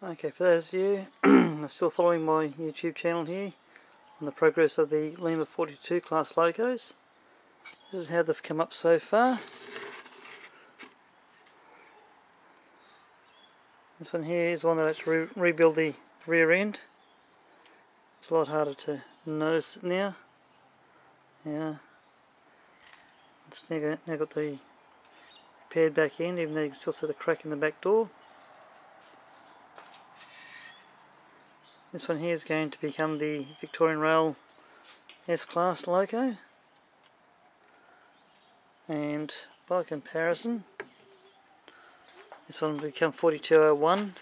Okay, for those of you who are still following my YouTube channel here on the progress of the Lima 42 class locos, this is how they've come up so far. This one here is one that I had to rebuild the rear end. It's a lot harder to notice it now. Yeah, it's now got the repaired back end, even though you can still see the crack in the back door. This one here is going to become the Victorian Rail S-Class loco, and by comparison this one will become 4201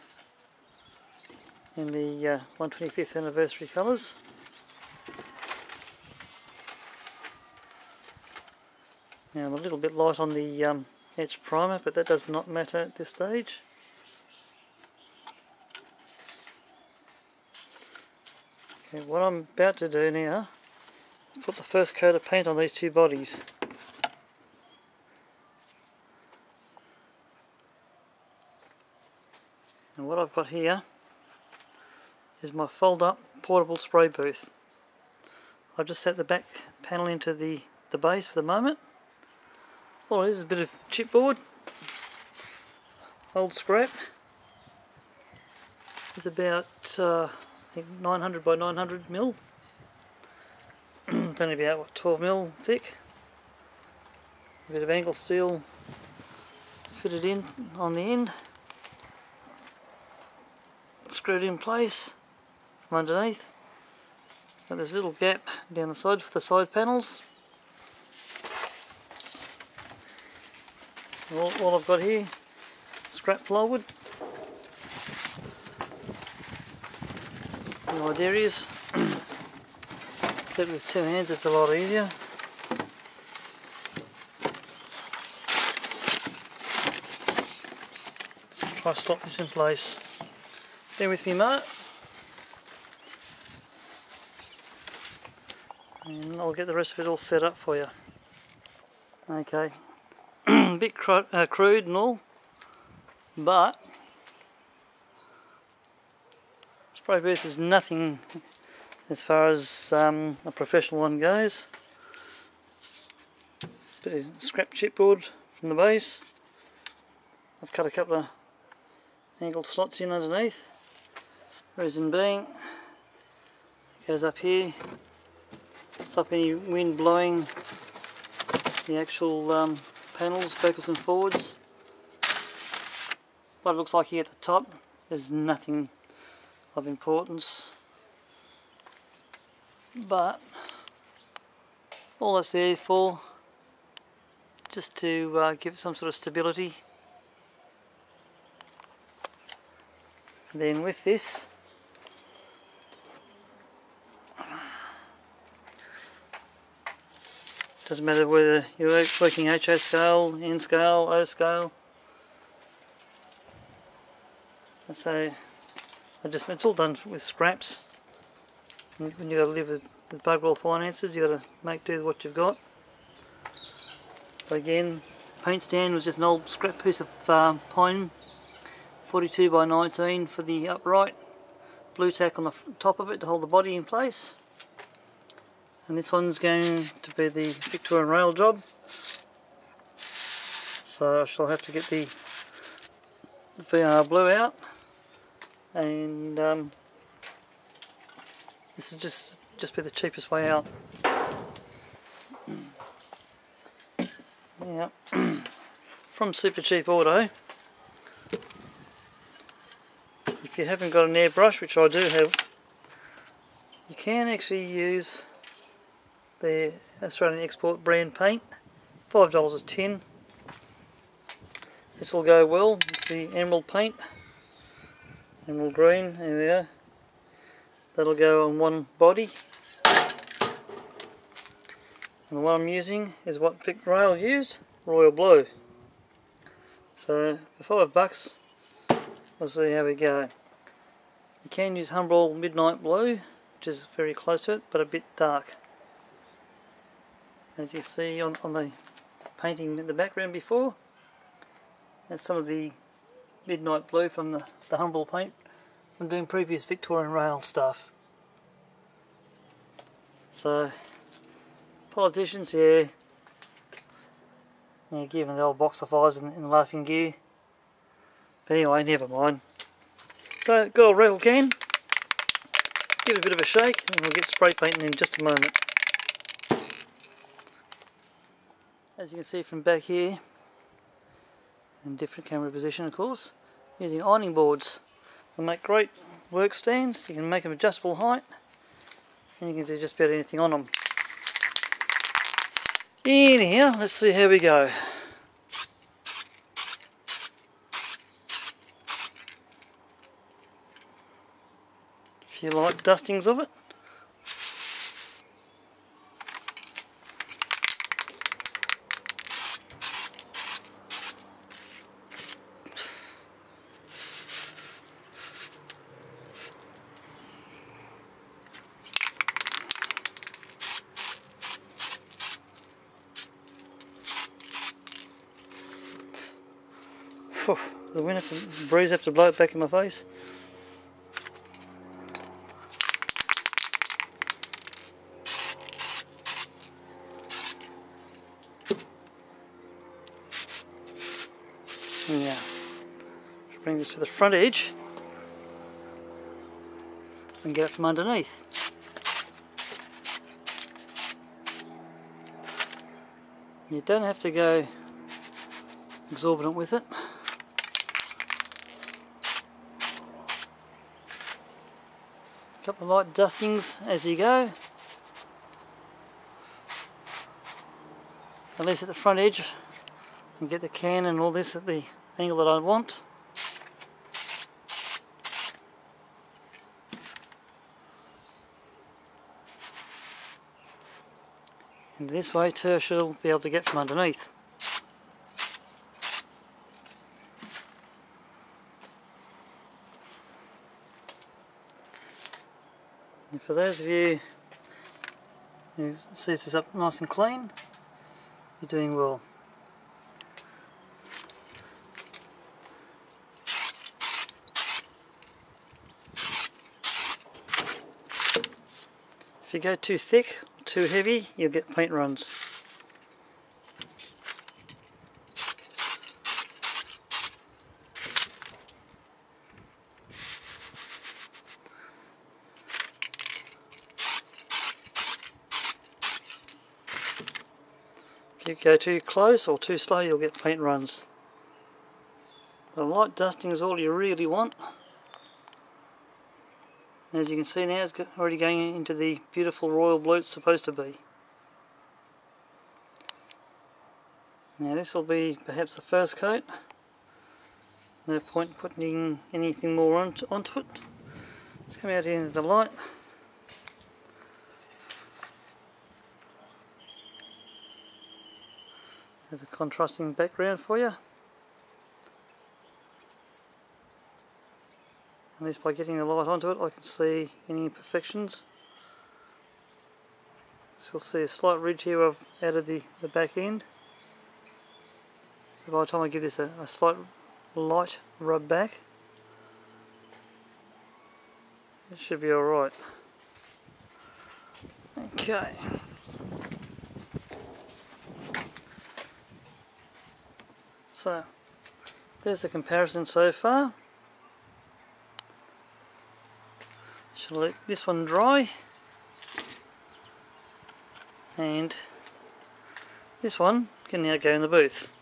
in the 125th anniversary colours. Now I'm a little bit light on the etched primer, but that does not matter at this stage. Okay, what I'm about to do now is put the first coat of paint on these two bodies. And what I've got here is my fold-up portable spray booth. I've just set the back panel into the base for the moment. All it is a bit of chipboard, old scrap. It's about I think 900 by 900 mil. It's only about what, 12 mil thick. A bit of angle steel fitted in on the end, screwed in place from underneath. Got this little gap down the side for the side panels. All I've got here, scrap plywood. The idea is, set with two hands, it's a lot easier. Just try to slot this in place. Bear with me, Mark. And I'll get the rest of it all set up for you. Okay. A bit crude and all, but spray booth is nothing as far as a professional one goes. Bit of scrap chipboard from the base. I've cut a couple of angled slots in underneath. Reason being, it goes up here, stop any wind blowing the actual panels backwards and forwards. What it looks like here at the top is nothing of importance, but all that's there for just to give it some sort of stability. And then with this, doesn't matter whether you're working HO scale, N scale, O scale. And so it's all done with scraps. When you've got to live with bugwell finances, you've got to make do with what you've got. So again, paint stand was just an old scrap piece of pine, 42 by 19 for the upright, blue tack on the top of it to hold the body in place. And this one's going to be the Victorian Rail job, so I shall have to get the VR blue out, and this is just be the cheapest way out. Yeah. From Super Cheap Auto, if you haven't got an airbrush, which I do have, you can actually use the Australian export brand paint, $5 a tin. This will go well. It's the emerald paint, emerald green, there we go. That'll go on one body. And the one I'm using is what Vic Rail used, Royal Blue. So for $5, we'll see how we go. You can use Humbrol Midnight Blue, which is very close to it, but a bit dark. As you see on the painting in the background before, that's some of the midnight blue from the Humbrol paint from doing previous Victorian rail stuff. So, politicians, yeah, give them the old box of fives in the laughing gear. But anyway, never mind. So, good old rattle can. Give it a bit of a shake and we'll get spray painting in just a moment. As you can see from back here, in different camera position of course, using ironing boards. They make great work stands. You can make them adjustable height and you can do just about anything on them. Anyhow, let's see how we go. A few light dustings of it. The wind, the breeze have to blow it back in my face. Now, bring this to the front edge and get it from underneath. You don't have to go exorbitant with it. A couple of light dustings as you go. At least at the front edge, and get the can and all this at the angle that I want. And this way too I should be able to get from underneath. And for those of you who sees this up nice and clean, you're doing well. If you go too thick or too heavy, you'll get paint runs. If you go too close or too slow, you'll get paint runs. A light dusting is all you really want. And as you can see now, it's already going into the beautiful royal blue it's supposed to be. Now this will be perhaps the first coat. No point putting anything more onto it. Let's come out here into the light. There's a contrasting background for you. At least by getting the light onto it I can see any imperfections. So you'll see a slight ridge here I've added the back end. By the time I give this a slight light rub back, it should be alright. Okay. So, there's the comparison so far. Shall let this one dry, and this one can now go in the booth.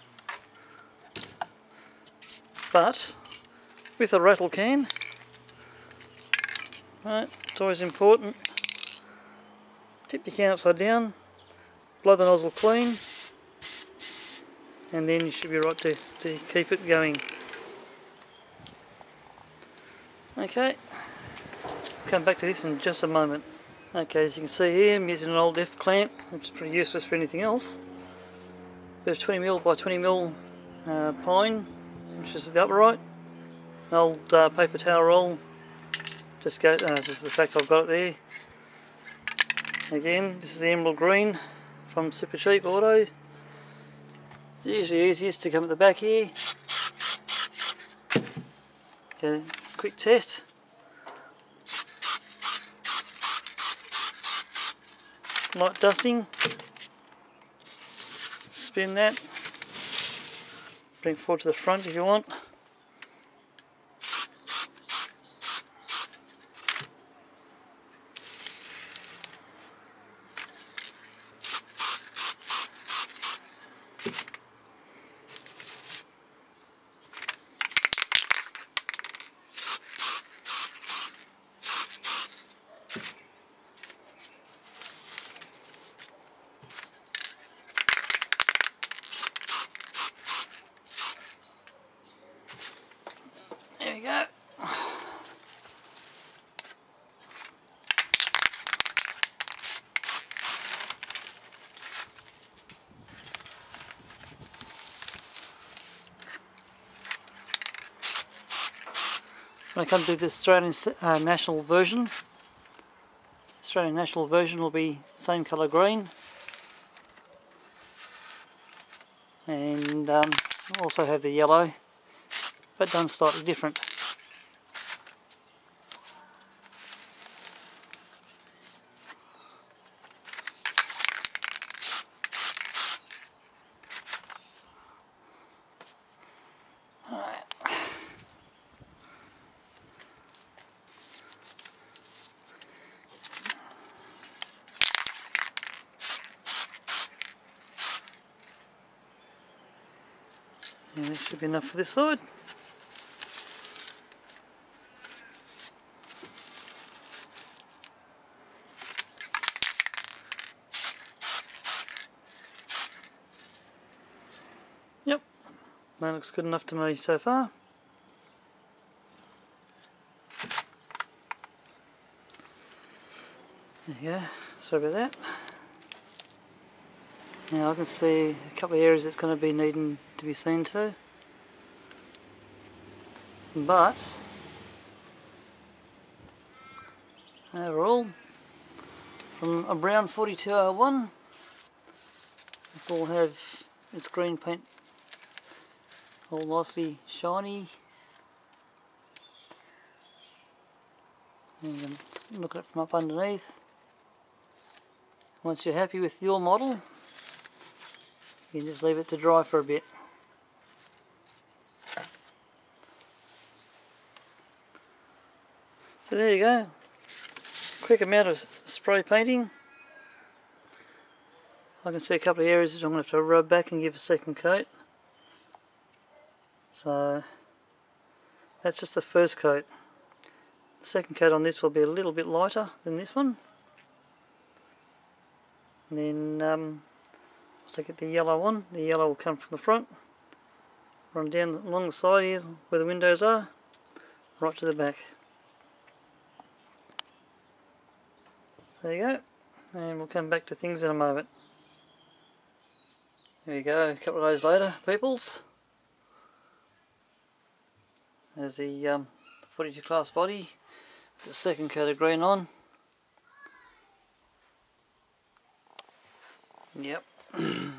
But with a rattle can, right, it's always important. Tip your can upside down, blow the nozzle clean, and then you should be right to keep it going. Okay, come back to this in just a moment. Okay, as you can see here, I'm using an old F clamp, which is pretty useless for anything else. There's 20mm by 20mm pine, which is the upright. An old paper towel roll, just for the fact I've got it there. Again, this is the emerald green from Super Cheap Auto. It's usually easiest to come at the back here. Okay, quick test. light dusting. Spin that. Bring forward to the front if you want. There we go. When I come to the Australian national version, Australian national version will be the same colour green, and also have the yellow, but done slightly different. Alright. And that should be enough for this side. Yep, that looks good enough to me so far. There you go, sorry about that. Now I can see a couple of areas that's going to be needing to be seen to. But overall, from a brown 4201, it will have its green paint all nicely shiny. And you can look at it from up underneath. Once you're happy with your model, you can just leave it to dry for a bit. So there you go. Quick amount of spray painting. I can see a couple of areas that I'm going to have to rub back and give a second coat. So that's just the first coat. The second coat on this will be a little bit lighter than this one. And then once I get the yellow on, the yellow will come from the front, run down along the side here where the windows are, right to the back. There you go, and we'll come back to things in a moment. There you go, a couple of days later, peoples. There's the 42 class body with the second coat of green on. Yep,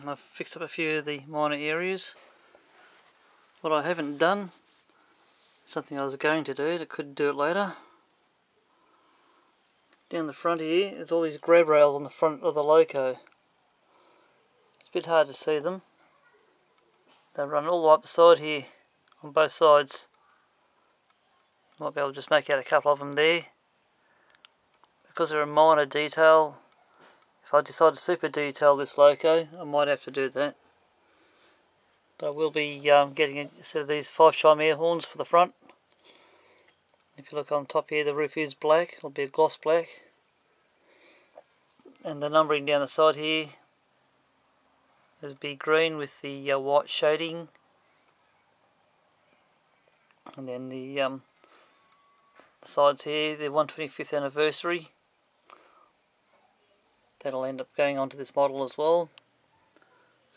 I've fixed up a few of the minor areas. What I haven't done, something I was going to do, I could do it later. Down the front here, there's all these grab rails on the front of the loco. It's a bit hard to see them. They run all the way up the side here, on both sides. Might be able to just make out a couple of them there. Because they're a minor detail, if I decide to super detail this loco, I might have to do that. But I will be getting a set of these 5-chime air horns for the front. If you look on top here, the roof is black, it'll be a gloss black. And the numbering down the side here is be green with the white shading. And then the sides here, the 125th anniversary. That'll end up going onto this model as well.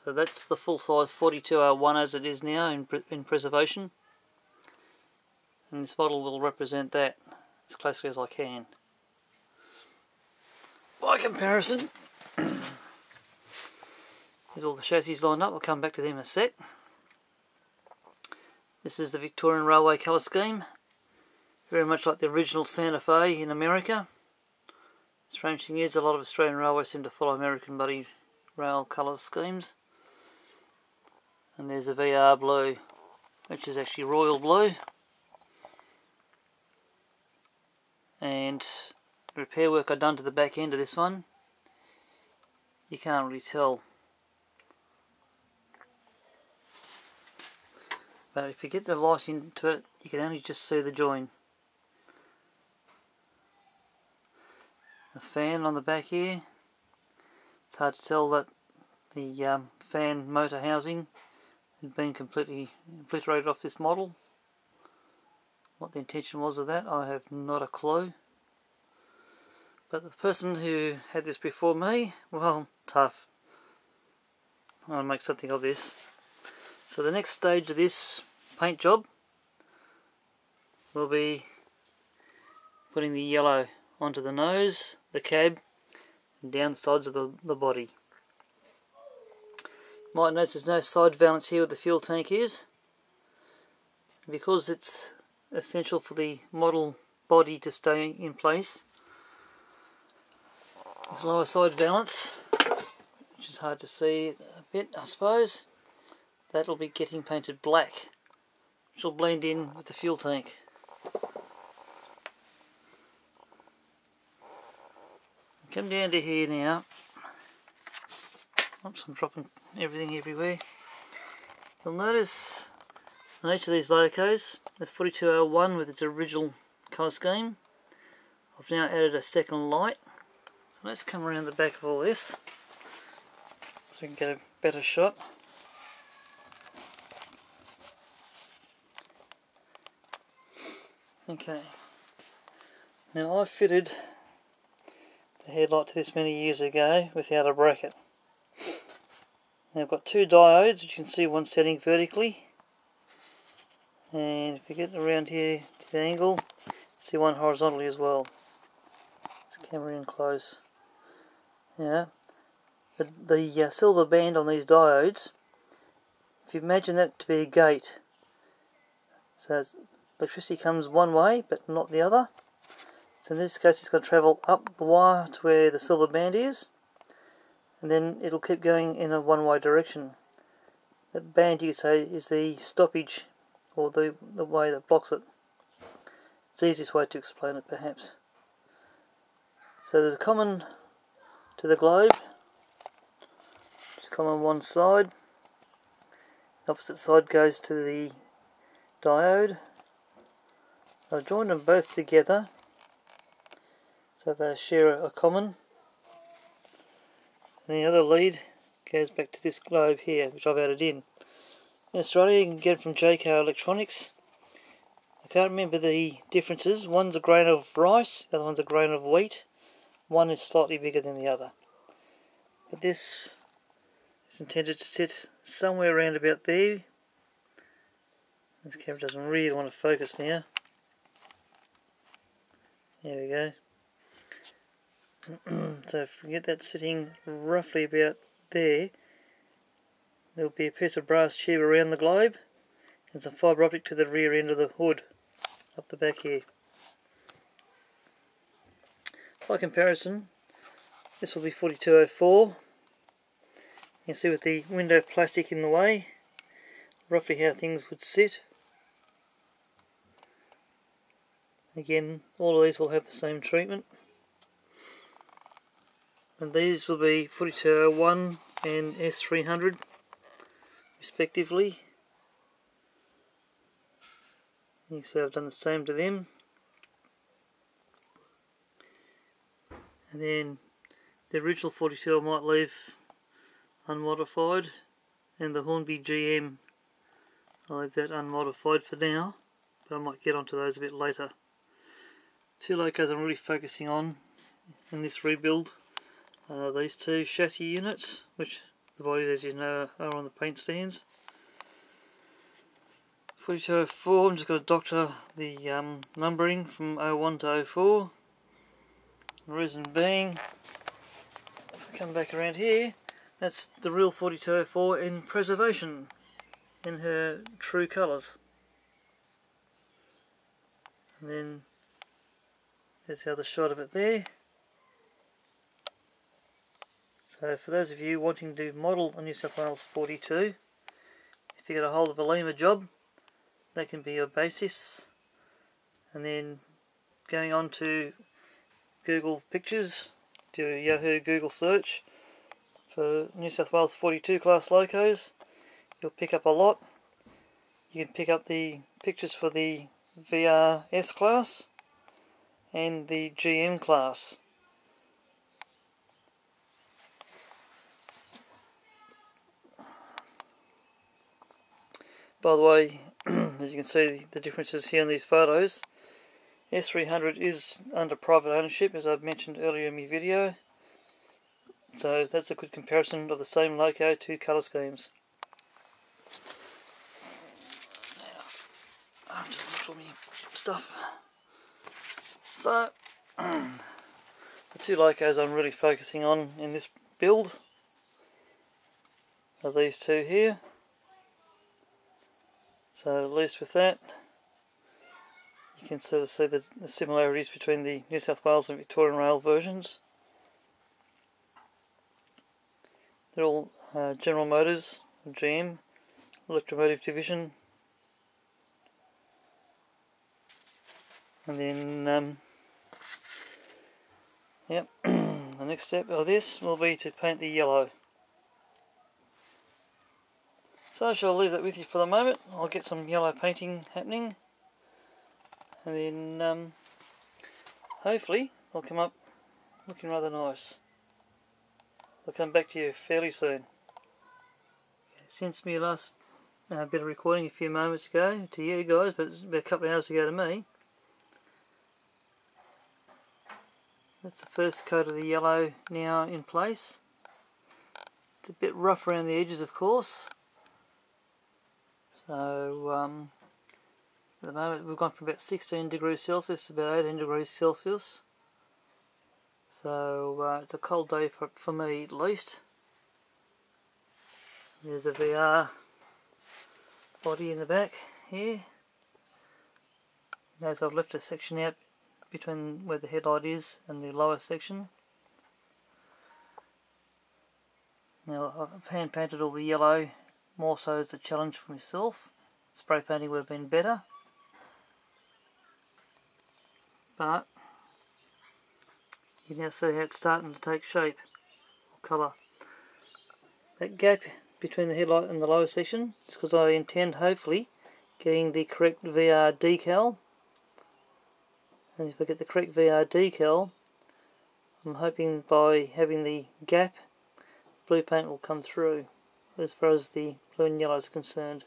So that's the full size 4201 as it is now in preservation. And this model will represent that as closely as I can. By comparison, here's all the chassis lined up. I'll come back to them in a sec. This is the Victorian Railway colour scheme. Very much like the original Santa Fe in America. Strange thing is, a lot of Australian railways seem to follow American buddy rail colour schemes. And there's a VR blue, which is actually royal blue. And the repair work I've done to the back end of this one, you can't really tell. But if you get the light into it, you can only just see the join. The fan on the back here, it's hard to tell that the fan motor housing had been completely obliterated off this model. What the intention was of that, I have not a clue. But the person who had this before me, well, tough. I'll make something of this. So the next stage of this paint job will be putting the yellow onto the nose, the cab, and down the sides of the body. You might notice there's no side valance here where the fuel tank is. Because it's essential for the model body to stay in place, there's a lower side valance, which is hard to see a bit, I suppose. That'll be getting painted black, which will blend in with the fuel tank. Come down to here now. Oops, I'm dropping everything everywhere. You'll notice on each of these locos, the 4201 with its original colour scheme, I've now added a second light. So let's come around the back of all this so we can get a better shot. Okay, now I fitted the headlight to this many years ago without a bracket. Now I've got two diodes, which you can see, one setting vertically, and if you get around here to the angle, see one horizontally as well. Let's camera in close. Yeah, the silver band on these diodes, if you imagine that to be a gate, so electricity comes one way but not the other. So in this case it's going to travel up the wire to where the silver band is, and then it'll keep going in a one-way direction. That band, you could say, is the stoppage, or the way that blocks it. It's the easiest way to explain it, perhaps. So there's a common to the globe, just common on one side. The opposite side goes to the diode. I've joined them both together so they share a common. And the other lead goes back to this globe here, which I've added in. In Australia you can get it from JK Electronics. I can't remember the differences. One's a grain of rice, the other one's a grain of wheat. One is slightly bigger than the other. But this is intended to sit somewhere around about there. This camera doesn't really want to focus now. There we go. So if we get that sitting roughly about there, there'll be a piece of brass tube around the globe and some fibre optic to the rear end of the hood up the back here. By comparison, this will be 4204. You can see with the window plastic in the way roughly how things would sit. Again, all of these will have the same treatment. And these will be 4201 and S300 respectively. You can see I've done the same to them. And then the original 42 I might leave unmodified, and the Hornby GM I'll leave that unmodified for now, but I might get onto those a bit later. Two locos I'm really focusing on in this rebuild. These two chassis units, which the bodies, as you know, are on the paint stands. 4204, I'm just going to doctor the numbering from 01 to 04. The reason being, if we come back around here, that's the real 4204 in preservation, in her true colours. And then there's the other shot of it there. So for those of you wanting to model a New South Wales 42, if you get a hold of a Lima job, that can be your basis. And then going on to Google Pictures, do a Yahoo Google search for New South Wales 42 class locos, you'll pick up a lot. You can pick up the pictures for the VRS class and the GM class. By the way, as you can see the differences here in these photos, S300 is under private ownership, as I've mentioned earlier in my video, so that's a good comparison of the same loco, two colour schemes. Now, I'll just look for my stuff. So, the two locos I'm really focusing on in this build are these two here. So at least with that, you can sort of see the similarities between the New South Wales and Victorian Rail versions. They're all General Motors, GM, Electromotive Division. And then, yep, the next step of this will be to paint the yellow. So I shall leave that with you for the moment. I'll get some yellow painting happening, and then hopefully they'll come up looking rather nice. I'll come back to you fairly soon. Okay, since my last bit of recording a few moments ago to you guys, but about a couple of hours ago to me, that's the first coat of the yellow now in place. It's a bit rough around the edges, of course. So at the moment we've gone from about 16 degrees Celsius to about 18 degrees Celsius. So it's a cold day for me at least. There's a VR body in the back here. Notice I've left a section out between where the headlight is and the lower section. Now I've hand painted all the yellow, more so as a challenge for myself. Spray painting would have been better, but you now see how it's starting to take shape or colour. That gap between the headlight and the lower section is because I intend hopefully getting the correct VR decal, and if I get the correct VR decal, I'm hoping by having the gap, blue paint will come through as far as the blue and yellow is concerned.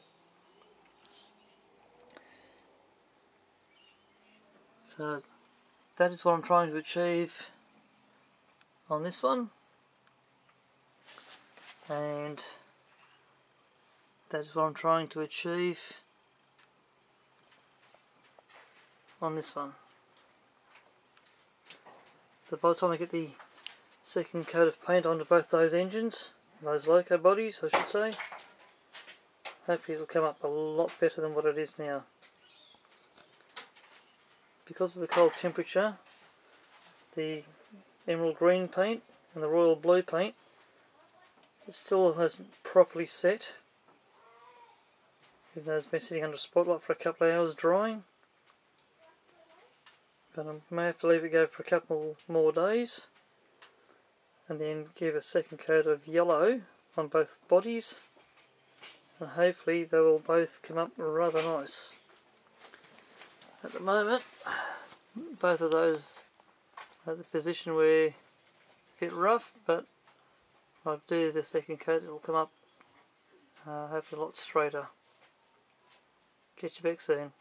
So that is what I'm trying to achieve on this one, and that is what I'm trying to achieve on this one. So by the time I get the second coat of paint onto both those engines, those loco bodies I should say, hopefully it'll come up a lot better than what it is now. Because of the cold temperature, the emerald green paint and the royal blue paint, it still hasn't properly set, even though it's been sitting under a spotlight for a couple of hours drying. But I may have to leave it go for a couple more days and then give a second coat of yellow on both bodies, and hopefully they will both come up rather nice. At the moment, both of those are at the position where it's a bit rough, but when I do the second coat it will come up hopefully a lot straighter. Catch you back soon.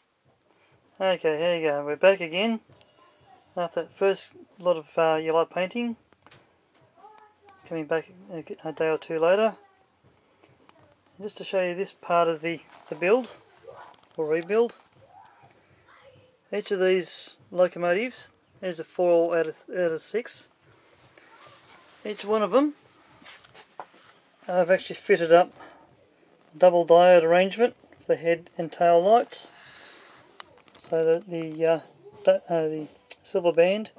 Okay, here you go, we're back again after that first lot of yellow painting. Coming back a day or two later, just to show you this part of the build or rebuild. Each of these locomotives, there's a 4 out of 6. Each one of them, I've actually fitted up a double diode arrangement for the head and tail lights, so that the silver band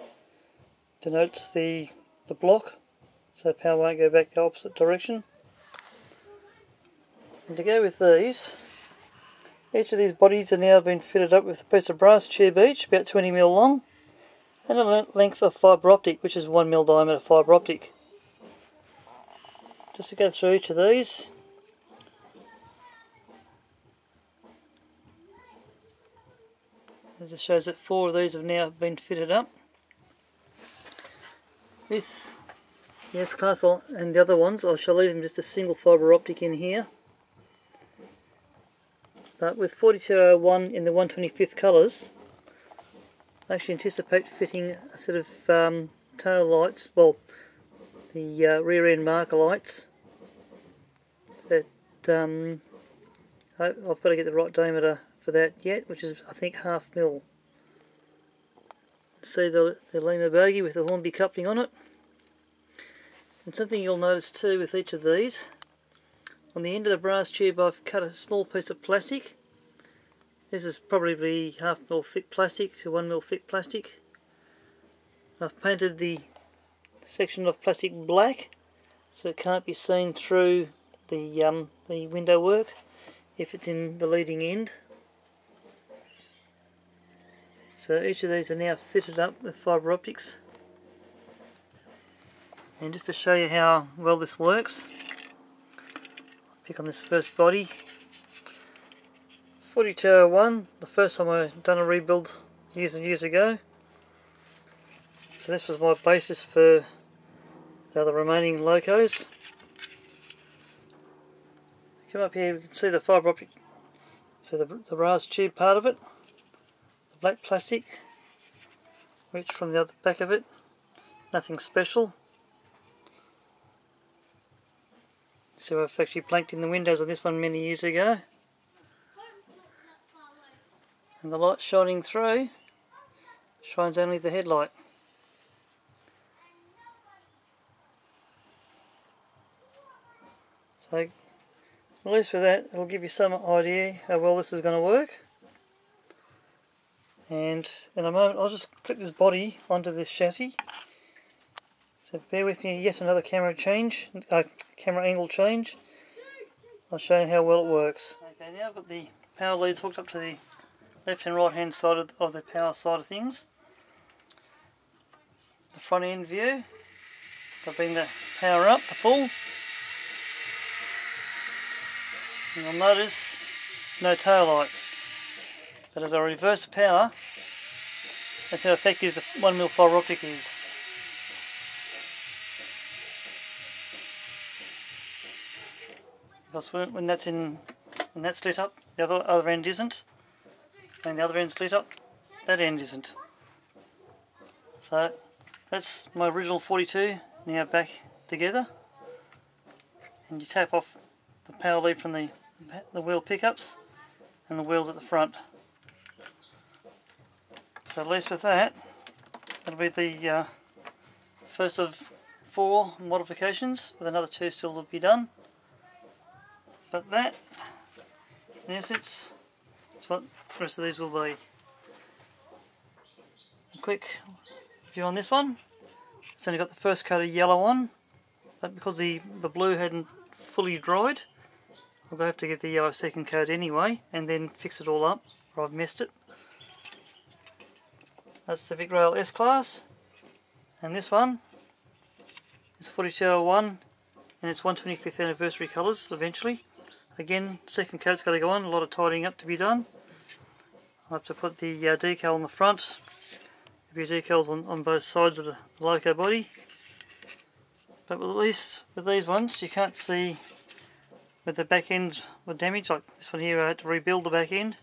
denotes the block, so power won't go back the opposite direction. And to go with these, each of these bodies are now been fitted up with a piece of brass tube each, about 20mm long, and a length of fibre optic, which is 1mm diameter fibre optic. Just to go through each of these, it just shows that 4 of these have now been fitted up with the S-Class, and the other ones I shall leave them just a single fibre optic in here. But with 4201 in the 125th colours, I actually anticipate fitting a set of tail lights, well, the rear end marker lights, that I've got to get the right diameter for that yet, which is I think 1/2 mil. See the Lima bogie with the Hornby coupling on it. And something you'll notice too with each of these, on the end of the brass tube I've cut a small piece of plastic. This is probably 1/2 mil thick plastic to 1 mil thick plastic. I've painted the section of plastic black so it can't be seen through the window work if it's in the leading end. So each of these are now fitted up with fibre optics. And just to show you how well this works, I'll pick on this first body. 4201, the first time I done a rebuild years and years ago. So this was my basis for the other remaining locos. Come up here, you can see the fibre optic, so the brass tube part of it, the black plastic, which from the other back of it, nothing special. So I've actually planked in the windows on this one many years ago. And the light shining through shines only the headlight. So at least with that it'll give you some idea how well this is going to work. And in a moment I'll just clip this body onto this chassis. So bear with me, yet another camera angle change. I'll show you how well it works. Okay, now I've got the power leads hooked up to the left and right hand side of the power side of things. The front end view, I'll bring the power up to full. And you'll notice no tail light. But as I reverse the power, that's how effective the 1mm fibre optic is. Because when that's lit up, the other end isn't. And the other end's lit up, that end isn't. So that's my original 42 now back together. And you tap off the power lead from the wheel pickups and the wheels at the front. So at least with that, that'll be the first of 4 modifications, with another 2 still to be done. But that, in essence, is what the rest of these will be. A quick view on this one. It's only got the first coat of yellow on, but because the blue hadn't fully dried, I'll have to get the yellow second coat anyway, and then fix it all up, or I've missed it. That's the VicRail S-Class, and this one is 4201, and it's 125th anniversary colours eventually. Again, second coat's got to go on, a lot of tidying up to be done. I'll have to put the decal on the front. There'll be decals on both sides of the loco body. But at least with these ones, you can't see where the back ends were damaged. Like this one here, I had to rebuild the back end.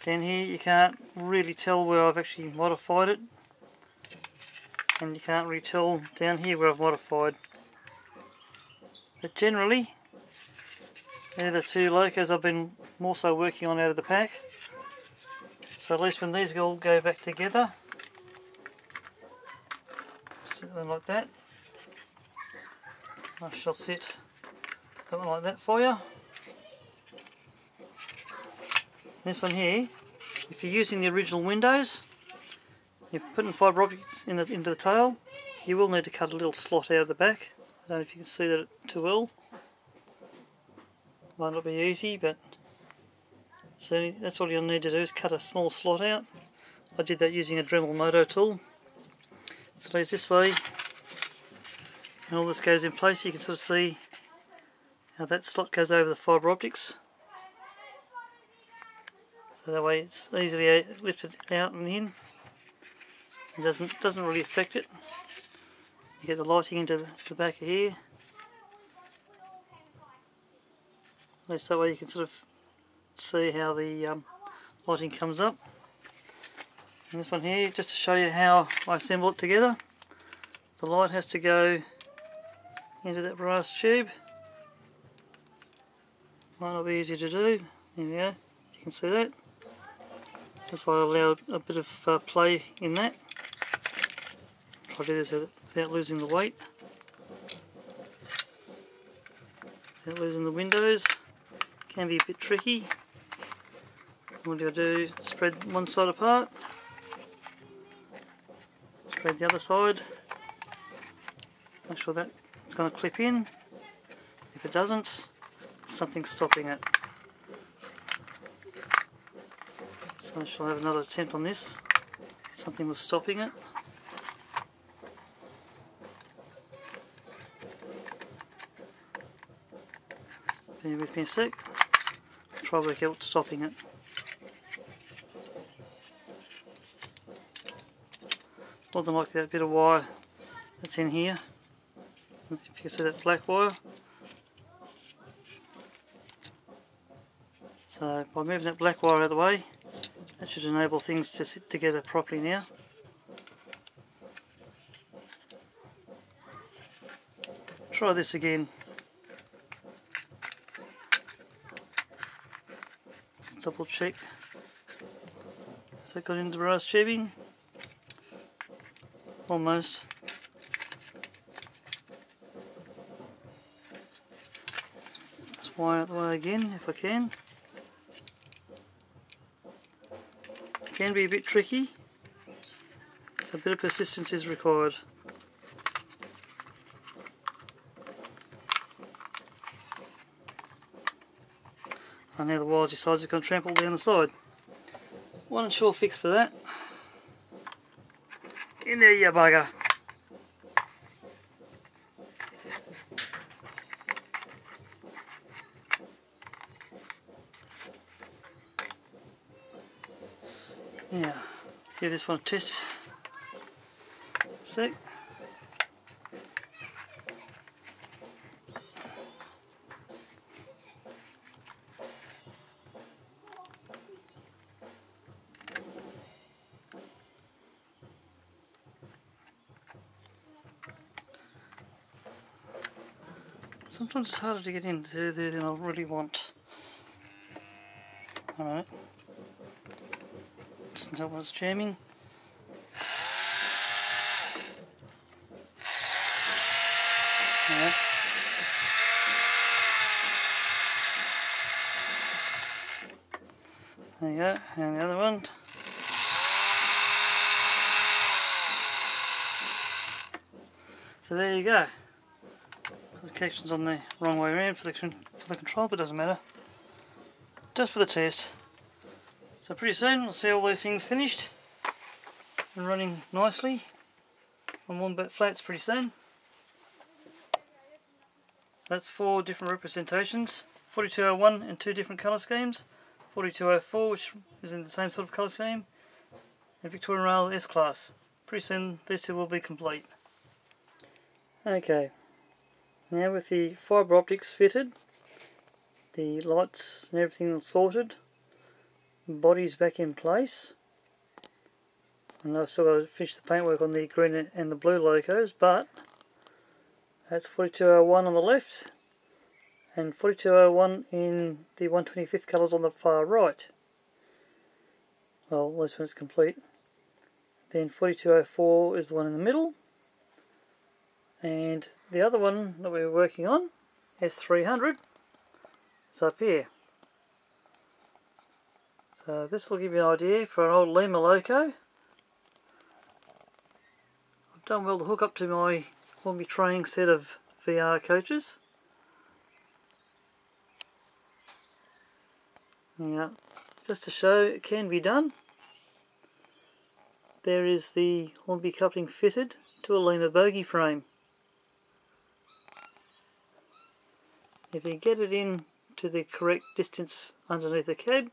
Down here, you can't really tell where I've actually modified it. And you can't really tell down here where I've modified. But generally, they're the 2 locos I've been more so working on out of the pack. So at least when these all go back together, something like that, I shall set that one like that for you. This one here, if you're using the original windows, you've put in fibre optics into the tail, you will need to cut a little slot out of the back. I don't know if you can see that too well. Might not be easy, but so that's all you'll need to do is cut a small slot out. I did that using a Dremel Moto tool. So it lays this way, and all this goes in place. You can sort of see how that slot goes over the fibre optics. So that way it's easily lifted out and in. It doesn't really affect it. You get the lighting into the back of here. At least that way you can sort of see how the lighting comes up. And this one here, just to show you how I assemble it together. The light has to go into that brass tube. Might not be easy to do. There we go. You can see that. That's why I allow a bit of play in that. Try to do this without losing the weight. Without losing the windows. Can be a bit tricky. What do I do? Spread one side apart. Spread the other side. Make sure that it's going to clip in. If it doesn't, something's stopping it. So I shall have another attempt on this. Something was stopping it. Bear with me a sec. I'll try to work out what's stopping it. More than likely that bit of wire that's in here. If you can see that black wire. So by moving that black wire out of the way, that should enable things to sit together properly now. Try this again. Just double check. Has that got into the brass tubing? Almost. Let's wire out the way again if I can. It can be a bit tricky, so a bit of persistence is required. And now the wire decides it's going to trample down the side. One sure fix for that. In there, you bugger. Yeah, give this one a test. See? Sometimes it's harder to get into there than I really want. Alright. Doesn't help when it's jamming. There you go, and the other one. So there you go. The connection's on the wrong way around for the control, but it doesn't matter. Just for the test. So pretty soon we'll see all those things finished and running nicely on wombat flats pretty soon. That's 4 different representations, 4201 in 2 different colour schemes, 4204 which is in the same sort of colour scheme, and Victorian Rail S-Class. Pretty soon these 2 will be complete. Okay, now with the fibre optics fitted, the lights and everything all sorted, body's back in place, and I've still got to finish the paintwork on the green and the blue locos, but that's 4201 on the left and 4201 in the 125th colours on the far right. Well, at least when it's complete. Then 4204 is the one in the middle, and the other one that we're working on, S300, is up here. So this will give you an idea for an old Lima loco. I'll I've done well to hook up to my Hornby training set of VR coaches. Now, just to show it can be done, there is the Hornby coupling fitted to a Lima bogie frame. If you get it in to the correct distance underneath the cab,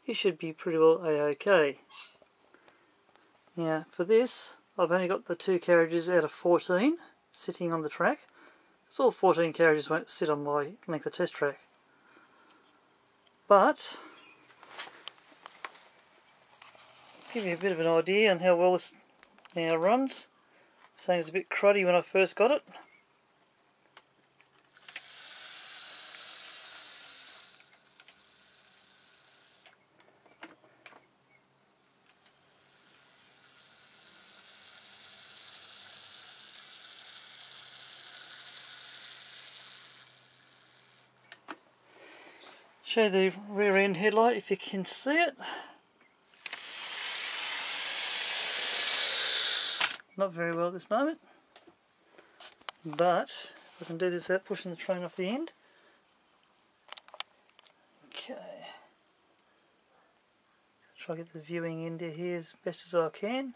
you should be pretty well a-okay. Now for this, I've only got the 2 carriages out of 14 sitting on the track. So all 14 carriages won't sit on my length of test track. But, give you a bit of an idea on how well this now runs. Saying it's a bit cruddy when I first got it. Show the rear end headlight if you can see it. Not very well at this moment, but if I can do this without pushing the train off the end. Okay, try to get the viewing into here as best as I can.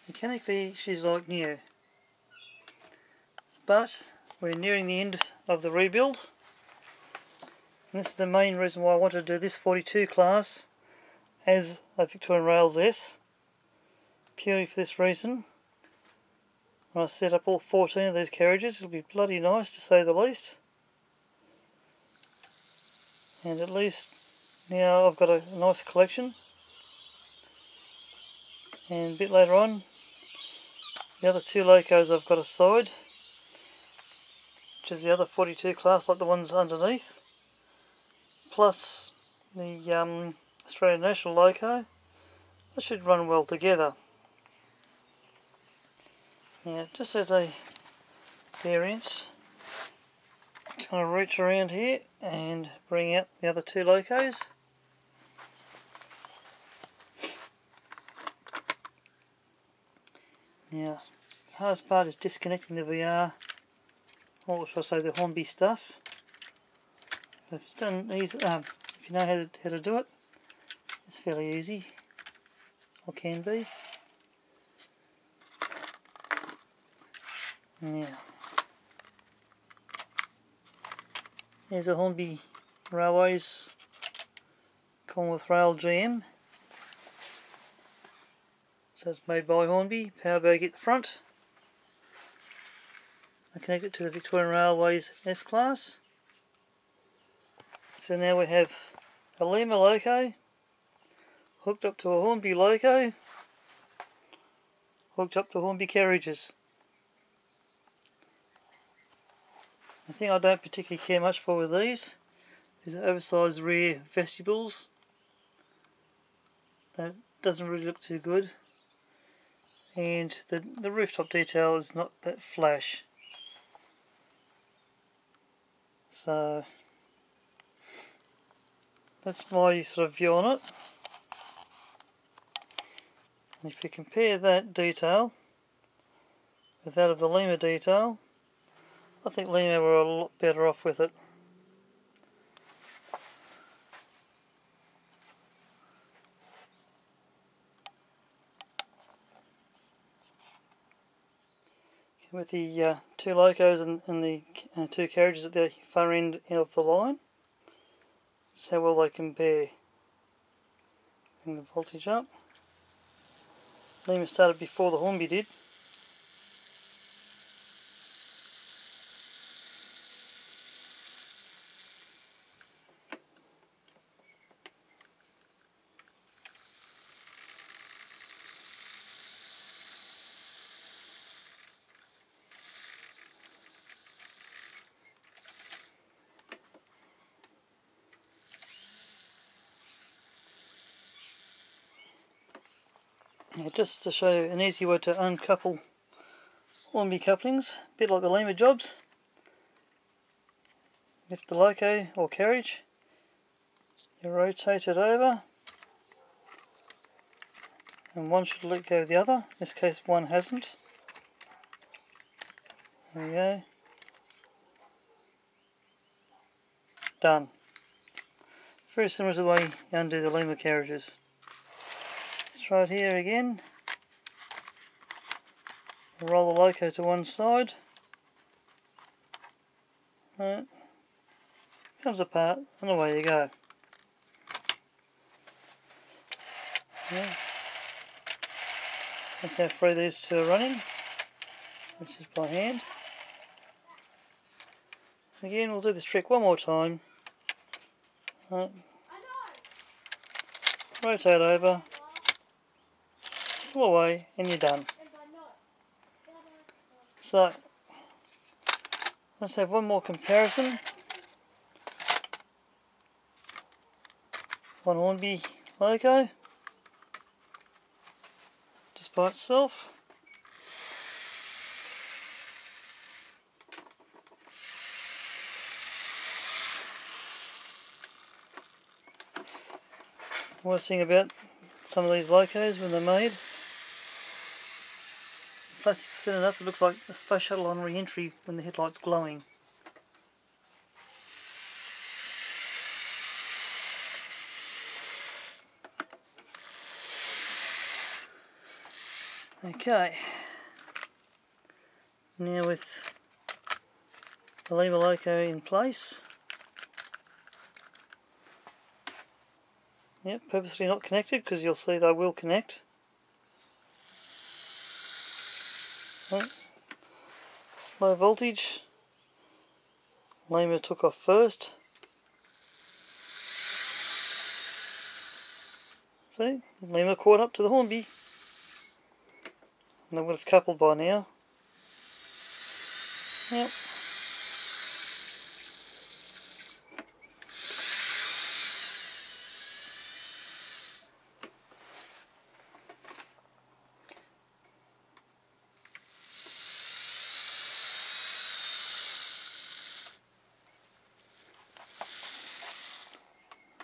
Mechanically she's like new, but we're nearing the end of the rebuild, and this is the main reason why I wanted to do this 42 class as a Victorian Rails S, purely for this reason. When I set up all 14 of these carriages, it'll be bloody nice to say the least, and at least now I've got a nice collection. And a bit later on, the other 2 locos I've got aside, which is the other 42 class like the ones underneath, plus the Australian National loco. That should run well together. Now, just as a variance, I'm just going to reach around here and bring out the other 2 locos. Now, the hardest part is disconnecting the VR, or should I say the Hornby stuff. If it's done easy, if you know how to do it, it's fairly easy, or can be. Now, here's a Hornby Railways Commonwealth Rail GM. So it's made by Hornby, power bogie at the front. I connect it to the Victorian Railways S-Class. So now we have a Lima loco hooked up to a Hornby loco, hooked up to Hornby carriages. The thing I don't particularly care much for with these is the oversized rear vestibules. That doesn't really look too good. And the rooftop detail is not that flash. So that's my sort of view on it. And if you compare that detail with that of the Lima detail, I think Lima were a lot better off with it. With the 2 locos and the 2 carriages at the far end of the line, that's how well they compare. Bring the voltage up. Lima started before the Hornby did. Now, just to show you an easy way to uncouple Hornby couplings, a bit like the Lima jobs. Lift the loco or carriage, you rotate it over, and one should let go of the other. In this case one hasn't. There we go. Done. Very similar to the way you undo the Lima carriages. Let's try it here again. Roll the loco to one side. Right. Comes apart and away you go. Yeah. That's how free these two are running. That's just by hand. Again, we'll do this trick one more time. Right. Rotate over, pull away, and you're done. So, let's have one more comparison. One Hornby loco, just by itself. Worst thing about some of these locos when they're made, the plastic's thin enough it looks like a space shuttle on re-entry when the headlight's glowing. Okay, now with the Lima loco in place. Yep, purposely not connected because you'll see they will connect. Right. Low voltage. Lima took off first. See, Lima caught up to the Hornby. And they would have coupled by now. Yep.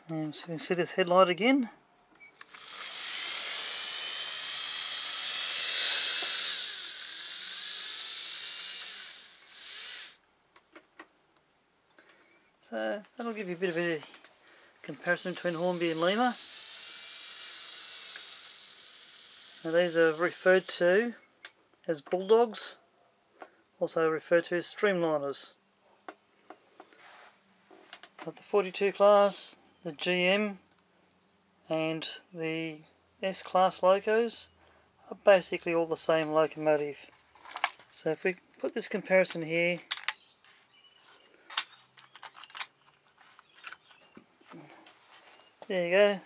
And so you can see this headlight again. So that'll give you a bit of a comparison between Hornby and Lima. Now these are referred to as bulldogs, also referred to as streamliners. But the 42 class, the GM and the S class locos are basically all the same locomotive. So if we put this comparison here, there you go.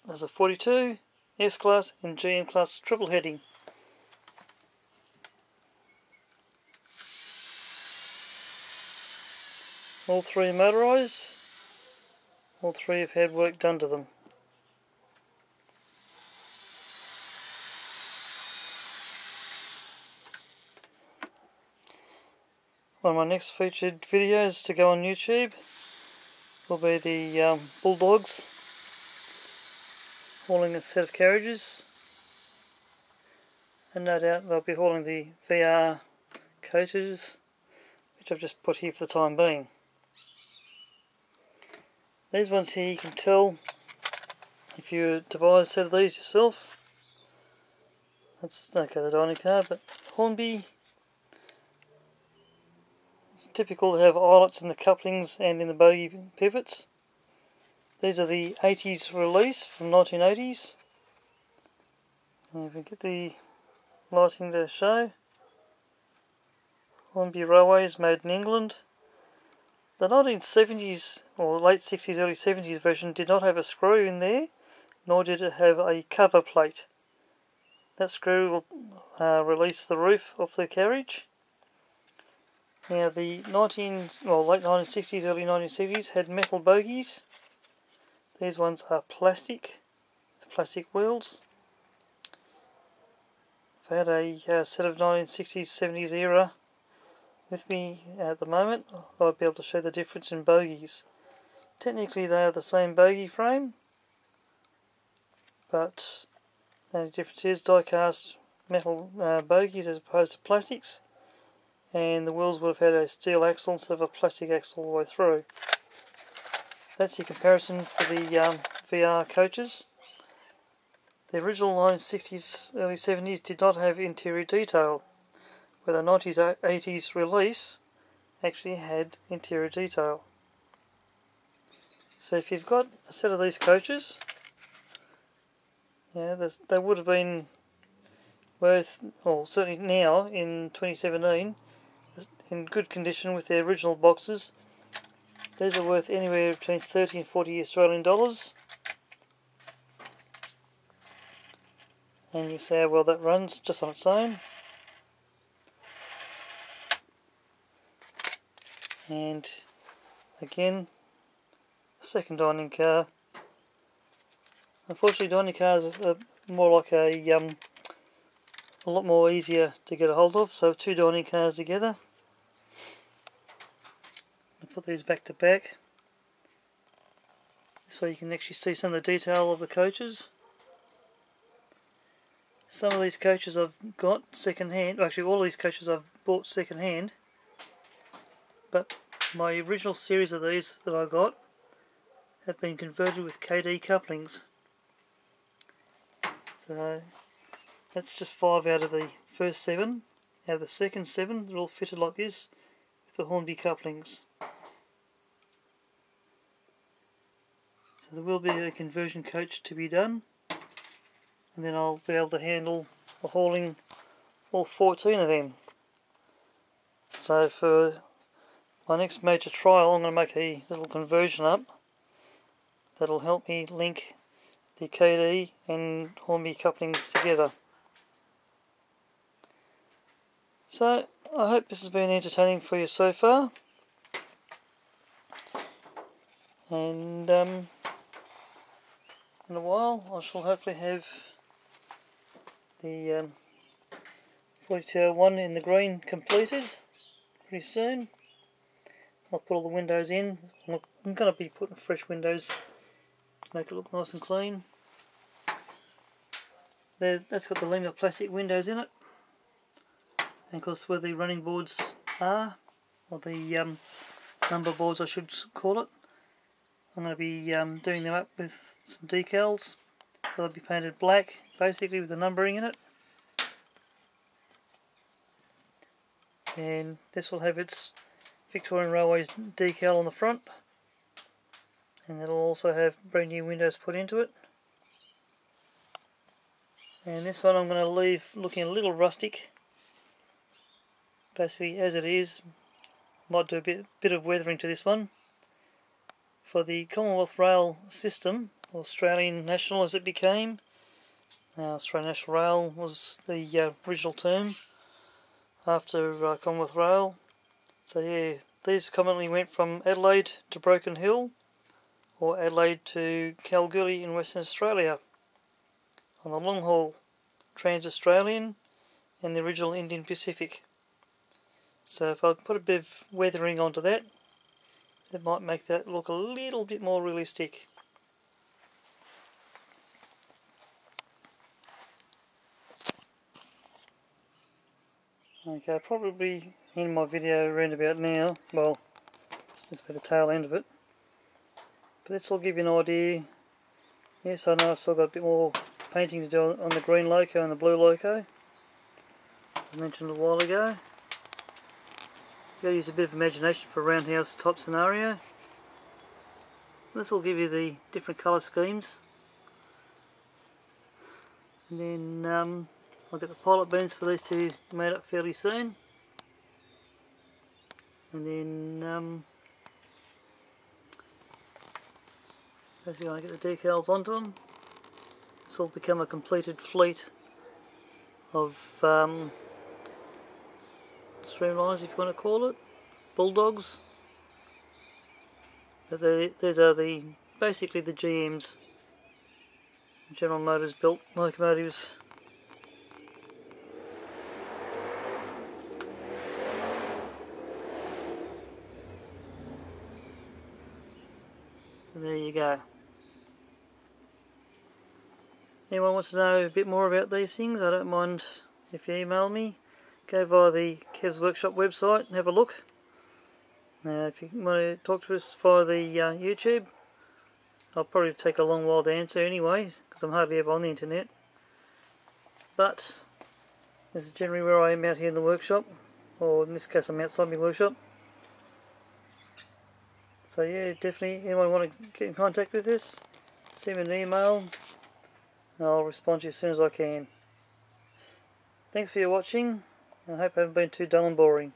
There's a 42, S class and GM class triple heading. All three are motorised, all three have had work done to them. One of my next featured videos to go on YouTube will be the Bulldogs hauling a set of carriages, and no doubt they'll be hauling the VR coaches, which I've just put here for the time being. These ones here you can tell if you were to buy a set of these yourself. That's okay, the dining car, but Hornby, it's typical to have eyelets in the couplings and in the bogie pivots. These are the 80s release from 1980s. And if we get the lighting to show, Hornby Railways made in England. The 1970s or late 60s, early 70s version did not have a screw in there, nor did it have a cover plate. That screw will release the roof of the carriage. Now the late 1960s, early 1970s had metal bogies. These ones are plastic with the plastic wheels. If I had a set of 1960s, 70s era with me at the moment, I'd be able to show the difference in bogies. Technically they are the same bogie frame, but the only difference is die-cast metal bogies as opposed to plastics, and the wheels would have had a steel axle instead of a plastic axle all the way through. That's your comparison for the VR coaches. The original 1960s, early 70s did not have interior detail, where the 90s, 80s release actually had interior detail. So if you've got a set of these coaches, they would have been worth, well certainly now in 2017, in good condition with their original boxes, these are worth anywhere between 30 and 40 Australian dollars. And you say, well, that runs just on its own. And again, a second dining car. Unfortunately, dining cars are more like a lot more easier to get a hold of. So two dining cars together. I'll put these back to back. This way you can actually see some of the detail of the coaches. Some of these coaches I've got second hand, actually all these coaches I've bought second hand, but my original series of these that I got have been converted with KD couplings. So that's just 5 out of the first 7. Out of the second 7, they're all fitted like this with the Hornby couplings. So there will be a conversion coach to be done, and then I'll be able to handle hauling all 14 of them. So for my next major trial, I'm going to make a little conversion up that'll help me link the KD and Hornby couplings together. So I hope this has been entertaining for you so far, and in a while I shall hopefully have the 4201 in the green completed pretty soon. I'll put all the windows in. I'm going to be putting fresh windows to make it look nice and clean. That's got the Lima plastic windows in it, and of course where the running boards are, or the number boards I should call it, I'm going to be doing them up with some decals. So they'll be painted black basically with the numbering in it, and this will have its Victorian Railways decal on the front, and it'll also have brand new windows put into it. And this one I'm going to leave looking a little rustic, basically as it is. Might do a bit of weathering to this one. For the Commonwealth Rail system, or Australian National as it became, Australian National Rail was the original term after Commonwealth Rail. So yeah, these commonly went from Adelaide to Broken Hill, or Adelaide to Kalgoorlie in Western Australia on the long haul, Trans-Australian and the original Indian Pacific. So if I put a bit of weathering onto that, it might make that look a little bit more realistic. Okay, I'll probably end my video around about now. Well, this will be the tail end of it. But this will give you an idea. Yes, I know I've still got a bit more painting to do on the green loco and the blue loco, as I mentioned a while ago. You've got to use a bit of imagination for a roundhouse type scenario. This will give you the different colour schemes. And then I'll get the pilot beams for these two made up fairly soon. And then basically I get the decals onto them. This will become a completed fleet of streamlines, if you want to call it, bulldogs. But these are basically the GMs. General Motors built locomotives. And there you go. Anyone wants to know a bit more about these things, I don't mind if you email me. Go via the Kev's Workshop website and have a look. If you want to talk to us via the YouTube, I'll probably take a long while to answer anyway, because I'm hardly ever on the internet. But this is generally where I am out here in the workshop, or in this case I'm outside my workshop. So yeah, definitely, anyone want to get in contact with us, send me an email, and I'll respond to you as soon as I can. Thanks for your watching, I hope I haven't been too dull and boring.